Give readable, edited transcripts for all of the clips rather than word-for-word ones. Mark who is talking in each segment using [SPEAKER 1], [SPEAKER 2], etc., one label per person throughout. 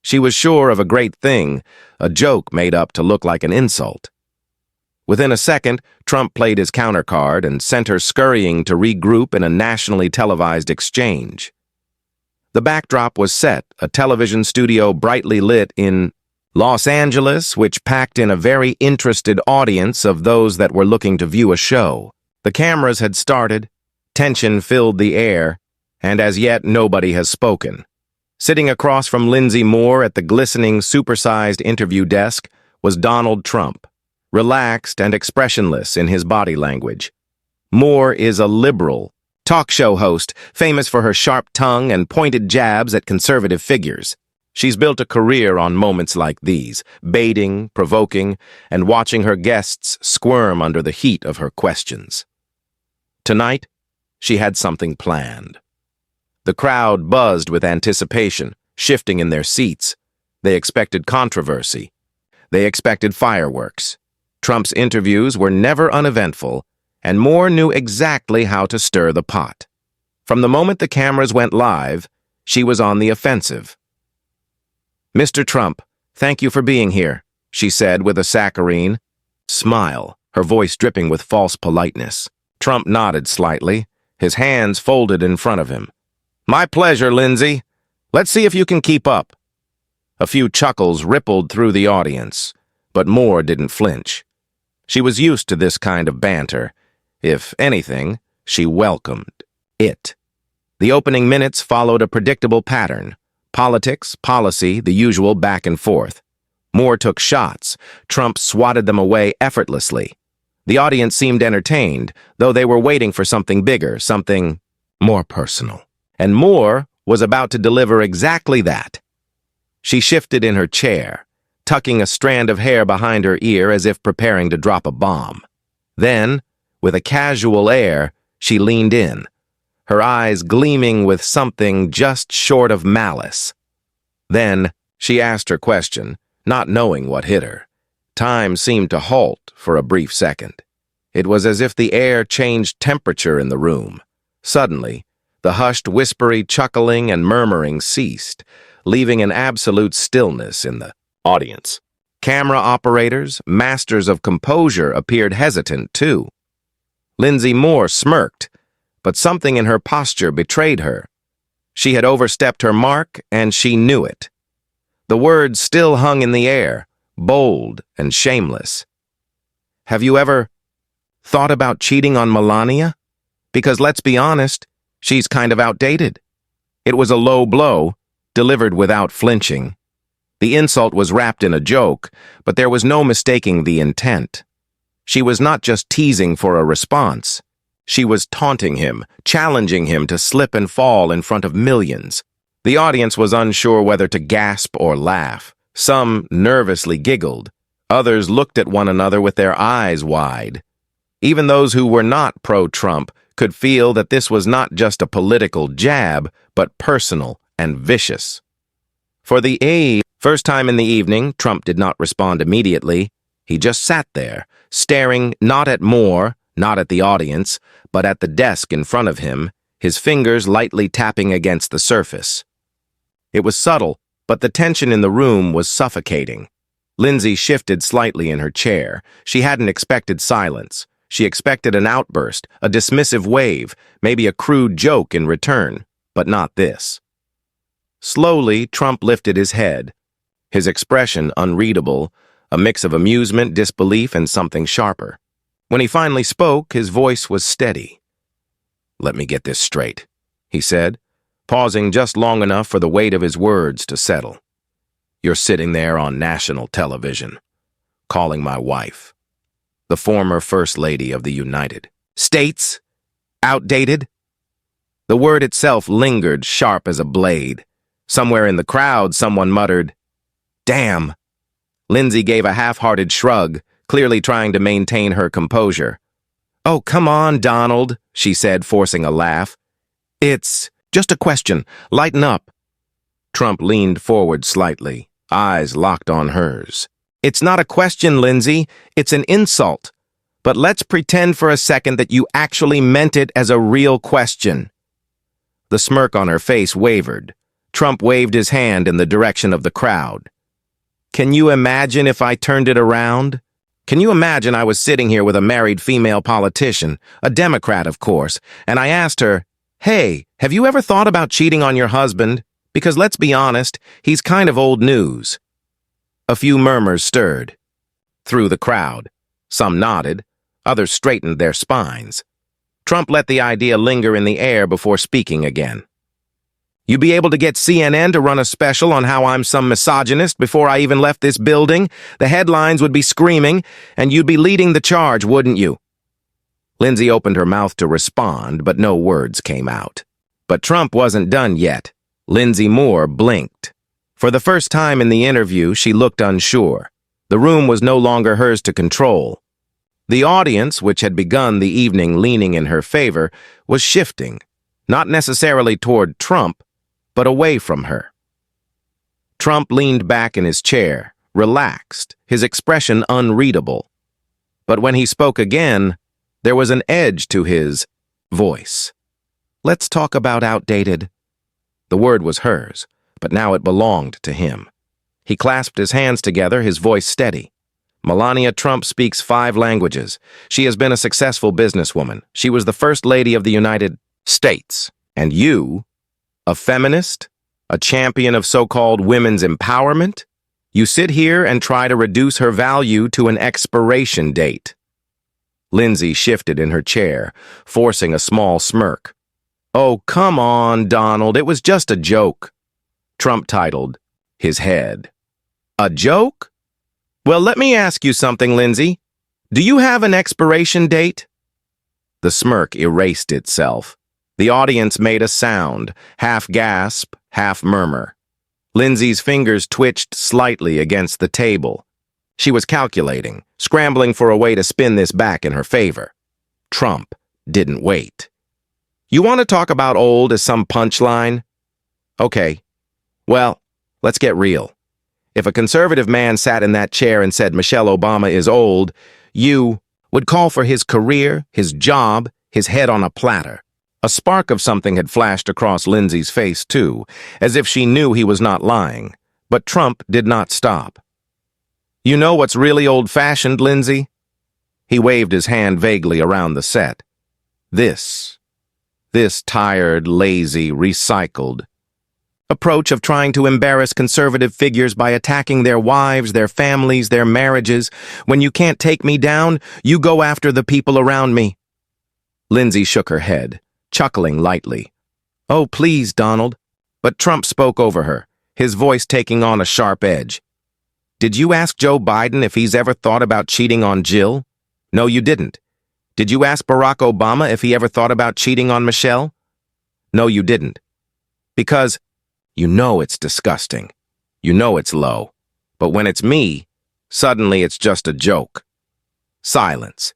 [SPEAKER 1] She was sure of a great thing, a joke made up to look like an insult. Within a second, Trump played his countercard and sent her scurrying to regroup in a nationally televised exchange. The backdrop was set, a television studio brightly lit in Los Angeles, which packed in a very interested audience of those that were looking to view a show. The cameras had started, tension filled the air, and as yet nobody has spoken. Sitting across from Lindsay Moore at the glistening, supersized interview desk was Donald Trump, relaxed and expressionless in his body language. Moore is a liberal, talk show host, famous for her sharp tongue and pointed jabs at conservative figures. She's built a career on moments like these, baiting, provoking, and watching her guests squirm under the heat of her questions. Tonight, she had something planned. The crowd buzzed with anticipation, shifting in their seats. They expected controversy. They expected fireworks. Trump's interviews were never uneventful, and Moore knew exactly how to stir the pot. From the moment the cameras went live, she was on the offensive. "Mr. Trump, thank you for being here," she said with a saccharine smile, her voice dripping with false politeness. Trump nodded slightly, his hands folded in front of him. "My pleasure, Lindsay. Let's see if you can keep up." A few chuckles rippled through the audience, but Moore didn't flinch. She was used to this kind of banter. If anything, she welcomed it. The opening minutes followed a predictable pattern. Politics, policy, the usual back and forth. Moore took shots. Trump swatted them away effortlessly. The audience seemed entertained, though they were waiting for something bigger, something more personal. And Moore was about to deliver exactly that. She shifted in her chair, tucking a strand of hair behind her ear as if preparing to drop a bomb. Then, with a casual air, she leaned in, her eyes gleaming with something just short of malice. Then, she asked her question, not knowing what hit her. Time seemed to halt for a brief second. It was as if the air changed temperature in the room. Suddenly, the hushed, whispery chuckling and murmuring ceased, leaving an absolute stillness in the audience. Camera operators, masters of composure, appeared hesitant, too. Lindsay Moore smirked, but something in her posture betrayed her. She had overstepped her mark, and she knew it. The words still hung in the air, bold and shameless. "Have you ever thought about cheating on Melania? Because let's be honest, she's kind of outdated." It was a low blow, delivered without flinching. The insult was wrapped in a joke, but there was no mistaking the intent. She was not just teasing for a response. She was taunting him, challenging him to slip and fall in front of millions. The audience was unsure whether to gasp or laugh. Some nervously giggled. Others looked at one another with their eyes wide. Even those who were not pro-Trump could feel that this was not just a political jab, but personal and vicious. For the first time in the evening, Trump did not respond immediately. He just sat there, staring not at Moore, not at the audience, but at the desk in front of him, his fingers lightly tapping against the surface. It was subtle, but the tension in the room was suffocating. Lindsay shifted slightly in her chair. She hadn't expected silence. She expected an outburst, a dismissive wave, maybe a crude joke in return, but not this. Slowly, Trump lifted his head, his expression unreadable, a mix of amusement, disbelief, and something sharper. When he finally spoke, his voice was steady. "Let me get this straight," he said, pausing just long enough for the weight of his words to settle. "You're sitting there on national television, calling my wife, the former First Lady of the United States, outdated?" The word itself lingered sharp as a blade. Somewhere in the crowd, someone muttered, "Damn." Lindsay gave a half-hearted shrug, clearly trying to maintain her composure. "Oh, come on, Donald," she said, forcing a laugh. "It's just a question. Lighten up." Trump leaned forward slightly, eyes locked on hers. "It's not a question, Lindsay. It's an insult. But let's pretend for a second that you actually meant it as a real question." The smirk on her face wavered. Trump waved his hand in the direction of the crowd. Can you imagine if I turned it around? Can you imagine I was sitting here with a married female politician, a Democrat, of course, and I asked her, "Hey, have you ever thought about cheating on your husband? Because let's be honest, he's kind of old news." A few murmurs stirred through the crowd. Some nodded, others straightened their spines. Trump let the idea linger in the air before speaking again. "You'd be able to get CNN to run a special on how I'm some misogynist before I even left this building? The headlines would be screaming, and you'd be leading the charge, wouldn't you?" Lindsay opened her mouth to respond, but no words came out. But Trump wasn't done yet. Lindsay Moore blinked. For the first time in the interview, she looked unsure. The room was no longer hers to control. The audience, which had begun the evening leaning in her favor, was shifting, not necessarily toward Trump, but away from her. Trump leaned back in his chair, relaxed, his expression unreadable. But when he spoke again, there was an edge to his voice. "Let's talk about outdated." The word was hers, but now it belonged to him. He clasped his hands together, his voice steady. "Melania Trump speaks 5 languages. She has been a successful businesswoman. She was the First Lady of the United States. And you, a feminist, a champion of so-called women's empowerment, you sit here and try to reduce her value to an expiration date." Lindsay shifted in her chair, forcing a small smirk. "Oh, come on, Donald, it was just a joke." Trump titled his head. "A joke? Well, let me ask you something, Lindsay. Do you have an expiration date?" The smirk erased itself. The audience made a sound, half gasp, half murmur. Lindsay's fingers twitched slightly against the table. She was calculating, scrambling for a way to spin this back in her favor. Trump didn't wait. "You want to talk about old as some punchline? Okay. Well, let's get real. If a conservative man sat in that chair and said Michelle Obama is old, you would call for his career, his job, his head on a platter." A spark of something had flashed across Lindsay's face, too, as if she knew he was not lying. But Trump did not stop. "You know what's really old-fashioned, Lindsay?" He waved his hand vaguely around the set. This tired, lazy, recycled approach of trying to embarrass conservative figures by attacking their wives, their families, their marriages. "When you can't take me down, you go after the people around me." Lindsay shook her head, chuckling lightly. "Oh, please, Donald." But Trump spoke over her, his voice taking on a sharp edge. "Did you ask Joe Biden if he's ever thought about cheating on Jill? No, you didn't. Did you ask Barack Obama if he ever thought about cheating on Michelle? No, you didn't. Because you know it's disgusting. You know it's low. But when it's me, suddenly it's just a joke." Silence.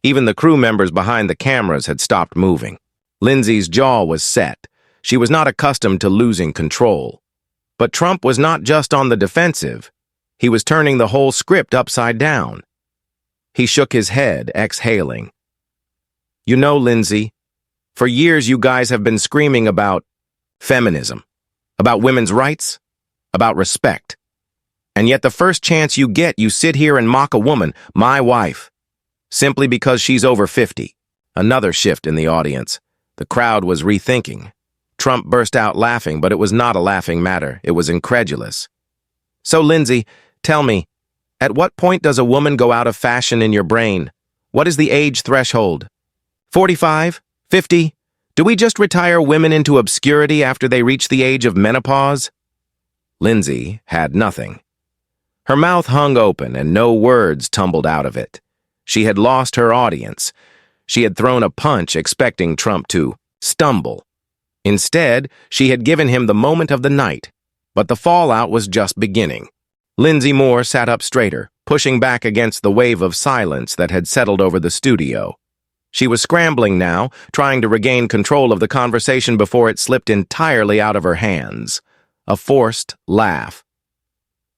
[SPEAKER 1] Even the crew members behind the cameras had stopped moving. Lindsay's jaw was set. She was not accustomed to losing control. But Trump was not just on the defensive. He was turning the whole script upside down. He shook his head, exhaling. "You know, Lindsay, for years you guys have been screaming about feminism, about women's rights, about respect. And yet the first chance you get, you sit here and mock a woman, my wife, simply because she's over 50. Another shift in the audience. The crowd was rethinking. Trump burst out laughing, but it was not a laughing matter. It was incredulous. "So, Lindsay, tell me, at what point does a woman go out of fashion in your brain? What is the age threshold? 45? 50? Do we just retire women into obscurity after they reach the age of menopause?" Lindsay had nothing. Her mouth hung open and no words tumbled out of it. She had lost her audience. She had thrown a punch expecting Trump to stumble. Instead, she had given him the moment of the night, but the fallout was just beginning. Lindsay Moore sat up straighter, pushing back against the wave of silence that had settled over the studio. She was scrambling now, trying to regain control of the conversation before it slipped entirely out of her hands. A forced laugh.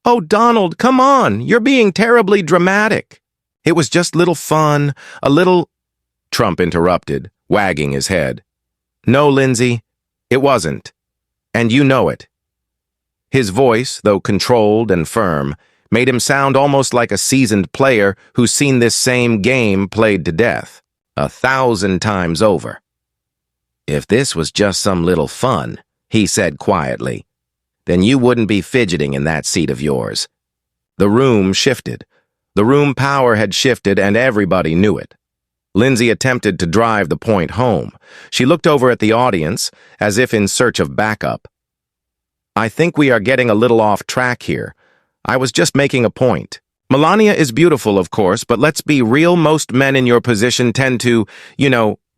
[SPEAKER 1] "Oh, Donald, come on, you're being terribly dramatic. It was just little fun, a little—" Trump interrupted, wagging his head. "No, Lindsay, it wasn't. And you know it. His voice, though controlled and firm, made him sound almost like a seasoned player who's seen this same game played to death, 1,000 times over. "If this was just some little fun," he said quietly, "then you wouldn't be fidgeting in that seat of yours." The room shifted. The room power had shifted, and everybody knew it. Lindsay attempted to drive the point home. She looked over at the audience, as if in search of backup. "I think we are getting a little off track here. I was just making a point. Melania is beautiful, of course, but let's be real, most men in your position tend to,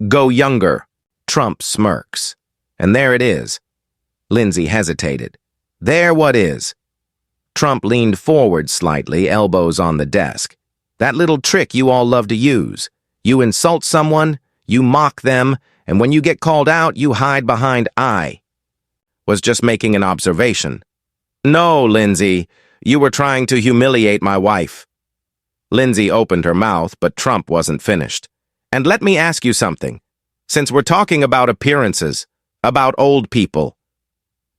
[SPEAKER 1] go younger." Trump smirks. "And there it is." Lindsay hesitated. "There what is?" Trump leaned forward slightly, elbows on the desk. "That little trick you all love to use. You insult someone, you mock them, and when you get called out, you hide behind "I was just making an observation." "No, Lindsay, you were trying to humiliate my wife." Lindsay opened her mouth, but Trump wasn't finished. "And let me ask you something. Since we're talking about appearances, about old people."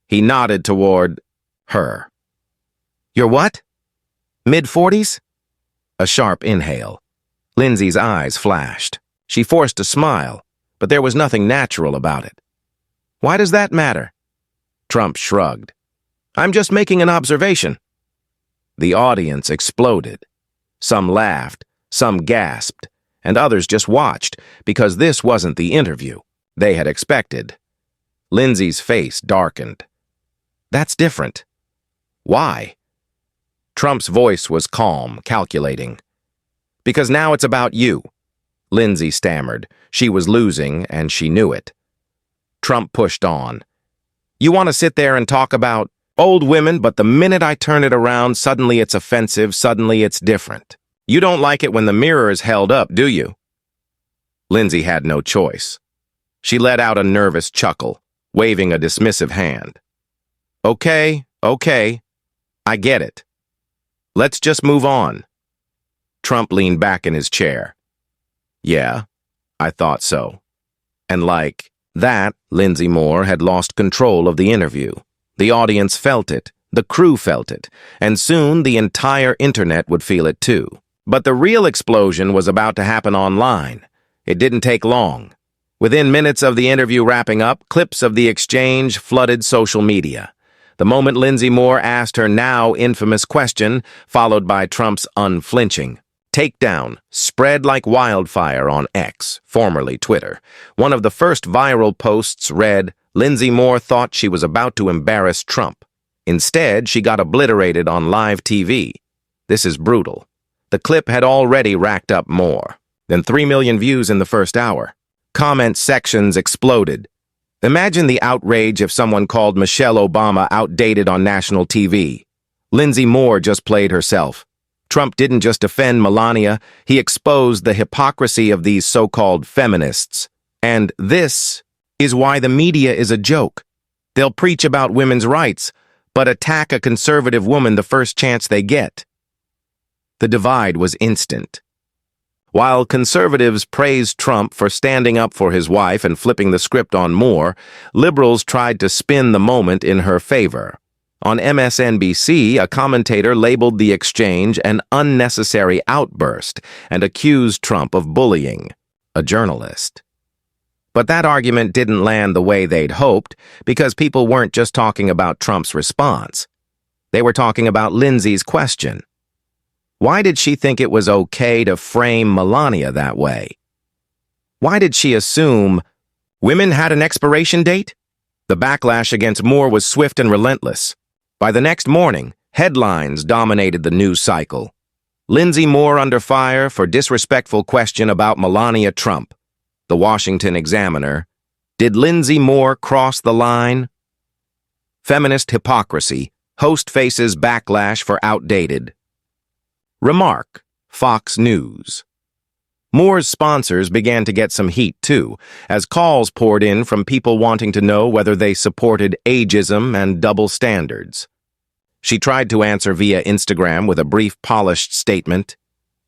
[SPEAKER 1] He nodded toward her. "You're what? Mid-40s? A sharp inhale. Lindsay's eyes flashed. She forced a smile, but there was nothing natural about it. "Why does that matter?" Trump shrugged. "I'm just making an observation." The audience exploded. Some laughed, some gasped, and others just watched, because this wasn't the interview they had expected. Lindsay's face darkened. "That's different." "Why?" Trump's voice was calm, calculating. "Because now it's about you." Lindsay stammered. She was losing, and she knew it. Trump pushed on. "You want to sit there and talk about old women, but the minute I turn it around, suddenly it's offensive, suddenly it's different. You don't like it when the mirror is held up, do you?" Lindsay had no choice. She let out a nervous chuckle, waving a dismissive hand. Okay, I get it. Let's just move on." Trump leaned back in his chair. "Yeah, I thought so." And like that, Lindsay Moore had lost control of the interview. The audience felt it, the crew felt it, and soon the entire internet would feel it too. But the real explosion was about to happen online. It didn't take long. Within minutes of the interview wrapping up, clips of the exchange flooded social media. The moment Lindsay Moore asked her now infamous question, followed by Trump's unflinching takedown, spread like wildfire on X, formerly Twitter. One of the first viral posts read, "Lindsay Moore thought she was about to embarrass Trump. Instead, she got obliterated on live TV. This is brutal." The clip had already racked up more than 3 million views in the first hour. Comment sections exploded. Imagine the outrage if someone called Michelle Obama outdated on national TV. Lindsay Moore just played herself. Trump didn't just defend Melania, he exposed the hypocrisy of these so-called feminists. And this is why the media is a joke. They'll preach about women's rights, but attack a conservative woman the first chance they get. The divide was instant. While conservatives praised Trump for standing up for his wife and flipping the script on Moore, liberals tried to spin the moment in her favor. On MSNBC, a commentator labeled the exchange an unnecessary outburst and accused Trump of bullying a journalist. But that argument didn't land the way they'd hoped, because people weren't just talking about Trump's response. They were talking about Lindsay's question. Why did she think it was okay to frame Melania that way? Why did she assume women had an expiration date? The backlash against Moore was swift and relentless. By the next morning, headlines dominated the news cycle. Lindsay Moore under fire for disrespectful question about Melania Trump. The Washington Examiner. Did Lindsay Moore cross the line? Feminist hypocrisy. Host faces backlash for outdated. Remark. Fox News. Moore's sponsors began to get some heat, too, as calls poured in from people wanting to know whether they supported ageism and double standards. She tried to answer via Instagram with a brief, polished statement.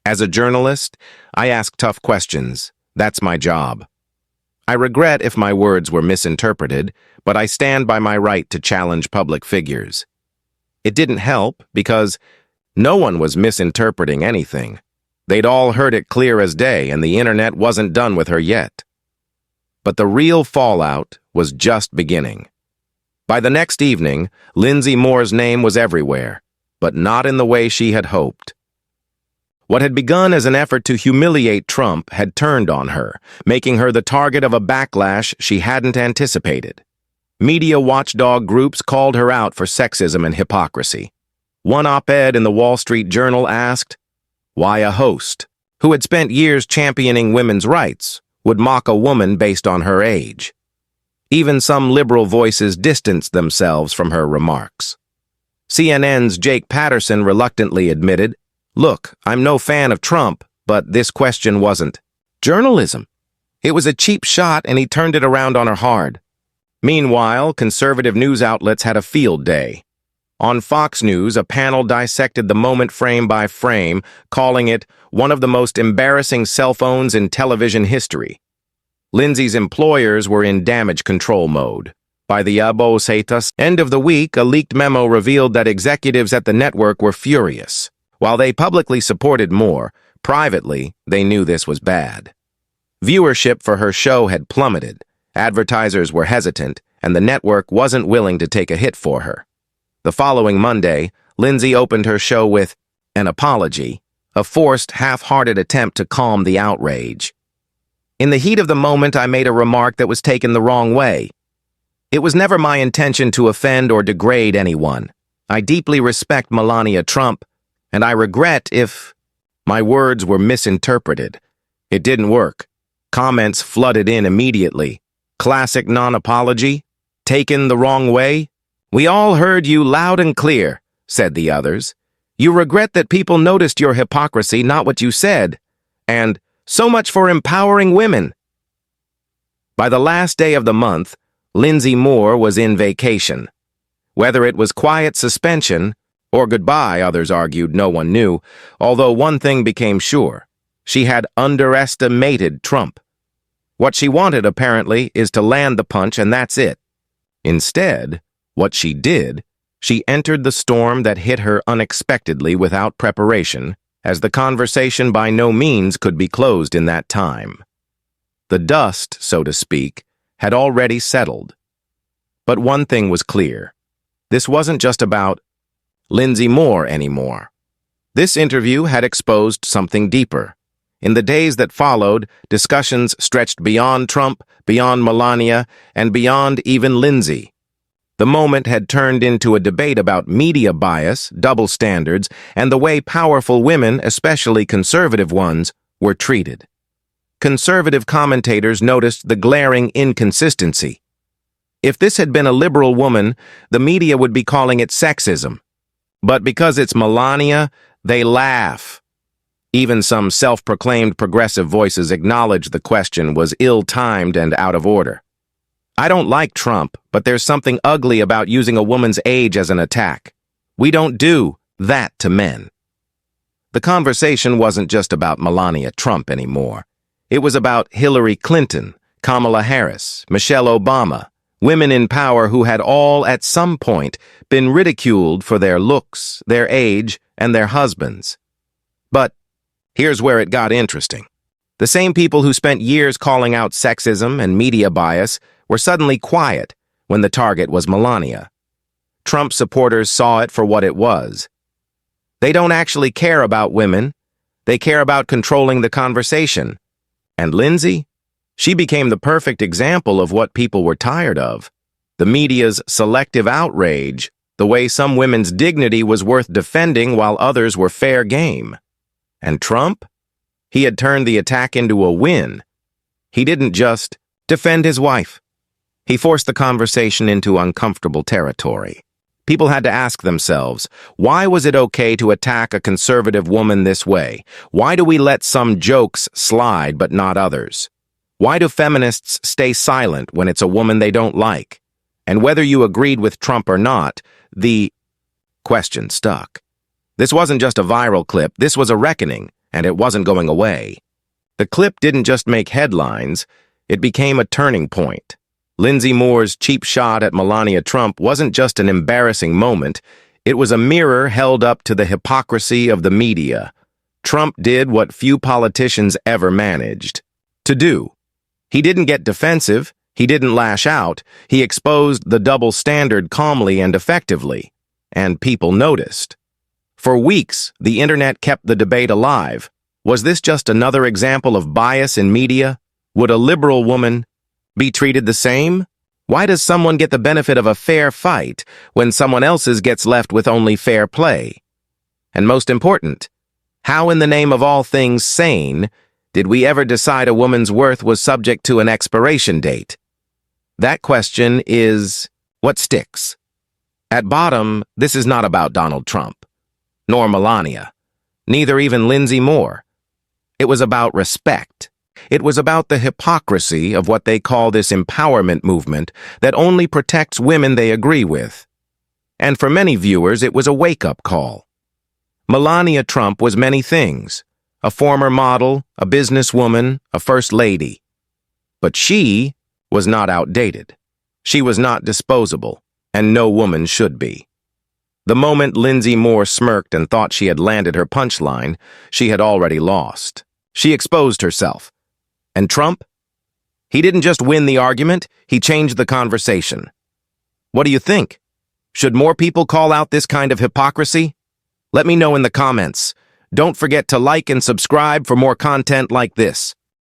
[SPEAKER 1] "As a journalist, I ask tough questions. That's my job. I regret if my words were misinterpreted, but I stand by my right to challenge public figures." It didn't help because no one was misinterpreting anything. They'd all heard it clear as day, and the internet wasn't done with her yet. But the real fallout was just beginning. By the next evening, Lindsay Moore's name was everywhere, but not in the way she had hoped. What had begun as an effort to humiliate Trump had turned on her, making her the target of a backlash she hadn't anticipated. Media watchdog groups called her out for sexism and hypocrisy. One op-ed in the Wall Street Journal asked, why a host, who had spent years championing women's rights, would mock a woman based on her age. Even some liberal voices distanced themselves from her remarks. CNN's Jake Patterson reluctantly admitted, "Look, I'm no fan of Trump, but this question wasn't journalism. It was a cheap shot and he turned it around on her hard." Meanwhile, conservative news outlets had a field day. On Fox News, a panel dissected the moment frame by frame, calling it one of the most embarrassing cell phones in television history. Lindsay's employers were in damage control mode. By the end of the week, a leaked memo revealed that executives at the network were furious. While they publicly supported Moore, privately, they knew this was bad. Viewership for her show had plummeted, advertisers were hesitant, and the network wasn't willing to take a hit for her. The following Monday, Lindsay opened her show with an apology, a forced, half-hearted attempt to calm the outrage. "In the heat of the moment, I made a remark that was taken the wrong way. It was never my intention to offend or degrade anyone. I deeply respect Melania Trump, and I regret if my words were misinterpreted. It didn't work." Comments flooded in immediately. "Classic non-apology? Taken the wrong way? We all heard you loud and clear," said the others. "You regret that people noticed your hypocrisy, not what you said. And so much for empowering women." By the last day of the month, Lindsay Moore was in vacation. Whether it was quiet suspension or goodbye, others argued, no one knew, although one thing became sure. She had underestimated Trump. What she wanted, apparently, is to land the punch, and that's it. Instead, what she did, she entered the storm that hit her unexpectedly without preparation, as the conversation by no means could be closed in that time. The dust, so to speak, had already settled. But one thing was clear. This wasn't just about Lindsay Moore anymore. This interview had exposed something deeper. In the days that followed, discussions stretched beyond Trump, beyond Melania, and beyond even Lindsay. The moment had turned into a debate about media bias, double standards, and the way powerful women, especially conservative ones, were treated. Conservative commentators noticed the glaring inconsistency. If this had been a liberal woman, the media would be calling it sexism. But because it's Melania, they laugh. Even some self-proclaimed progressive voices acknowledged the question was ill-timed and out of order. "I don't like Trump, but there's something ugly about using a woman's age as an attack. We don't do that to men." The conversation wasn't just about Melania Trump anymore. It was about Hillary Clinton, Kamala Harris, Michelle Obama, women in power who had all at some point been ridiculed for their looks, their age, and their husbands. But here's where it got interesting. The same people who spent years calling out sexism and media bias were suddenly quiet when the target was Melania. Trump supporters saw it for what it was. They don't actually care about women. They care about controlling the conversation. And Lindsay? She became the perfect example of what people were tired of. The media's selective outrage, the way some women's dignity was worth defending while others were fair game. And Trump? He had turned the attack into a win. He didn't just defend his wife. He forced the conversation into uncomfortable territory. People had to ask themselves, why was it okay to attack a conservative woman this way? Why do we let some jokes slide but not others? Why do feminists stay silent when it's a woman they don't like? And whether you agreed with Trump or not, the question stuck. This wasn't just a viral clip, this was a reckoning, and it wasn't going away. The clip didn't just make headlines, it became a turning point. Lindsay Moore's cheap shot at Melania Trump wasn't just an embarrassing moment, It was a mirror held up to the hypocrisy of the media. Trump did what few politicians ever managed to do. He didn't get defensive, he didn't lash out, he exposed the double standard calmly and effectively, and people noticed. For weeks, the internet kept the debate alive. Was this just another example of bias in media? Would a liberal woman be treated the same? Why does someone get the benefit of a fair fight when someone else's gets left with only fair play? And most important, how in the name of all things sane did we ever decide a woman's worth was subject to an expiration date? That question is, what sticks? At bottom, this is not about Donald Trump, nor Melania, neither even Lindsay Moore. It was about respect. It was about the hypocrisy of what they call this empowerment movement that only protects women they agree with. And for many viewers, it was a wake-up call. Melania Trump was many things: a former model, a businesswoman, a first lady. But she was not outdated. She was not disposable, and no woman should be. The moment Lindsay Moore smirked and thought she had landed her punchline, she had already lost. She exposed herself. And Trump? He didn't just win the argument, he changed the conversation. What do you think? Should more people call out this kind of hypocrisy? Let me know in the comments. Don't forget to like and subscribe for more content like this.